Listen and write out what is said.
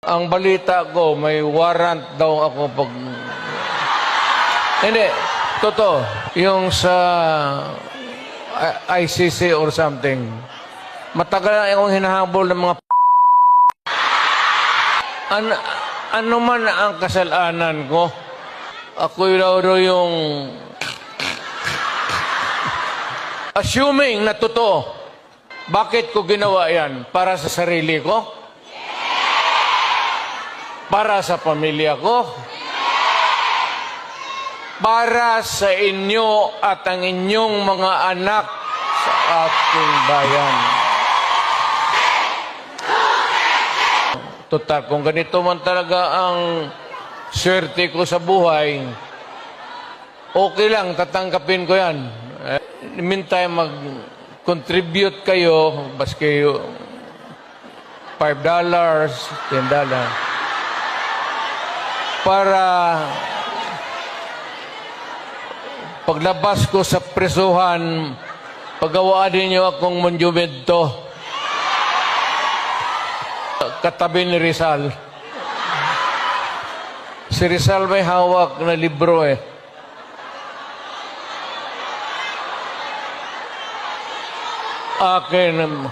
Ang balita ko, may warrant daw ako pag... Hindi, totoo. Yung sa ICC or something. Matagal na akong hinahabol ng mga ano man ang kasalanan ko, ako daw yung assuming na totoo. Bakit ko ginawa yan? Para sa sarili ko? Para sa pamilya ko? Para sa inyo at ang inyong mga anak sa ating bayan. Total, kung ganito man talaga ang swerte ko sa buhay, okay lang, tatanggapin ko yan. Meantime, mag-contribute kayo, baski $5, $10, para paglabas ko sa presuhan, pagawaan niyo akong monumento katabi ni Rizal. Si Rizal may hawak na libro eh. Akin.